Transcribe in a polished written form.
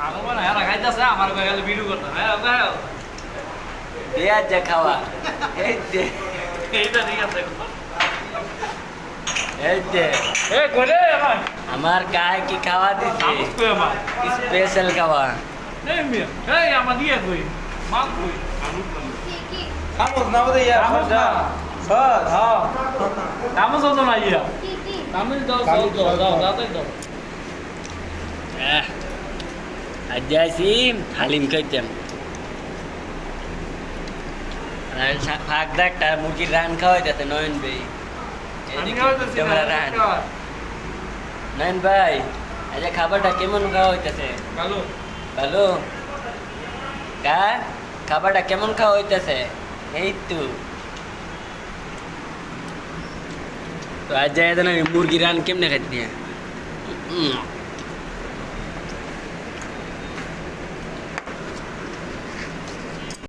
আরো মানে এরা খাইতেছে আমার গেলে ভিডিও করতাম হ্যাঁ গাও পেঁয়াজ যা খাওয়া এই যে এইটা ঠিক আছে এই যে এ করে আমার আমার গায়ে কি খাওয়া দিছে আমস কই আমার স্পেশাল খাওয়া এই মিয়া এই আমার দিয়ে কই মাল কই Vamos, না বলে ইয়া Vamos, সরজা না। সর হ্যাঁ কামস হতো না ইয়া কামস দাও দাও দাও দাও দাও দাও আজ যাইছি হালিম খাইতাম আর ফাঁক ডাকটা মুরগির রান খাওয়াইতে নয়ন ভাই আমি খাওয়াইতেছি না তোমরা রান নয়ন ভাই আজ খাবারটা কেমন খাওয়া হইতেছে ভালো ভালো কা খাবারটা কেমন খাওয়া হইতেছে এই তো আজ যাই মুরগি রান কেমনে খাইতে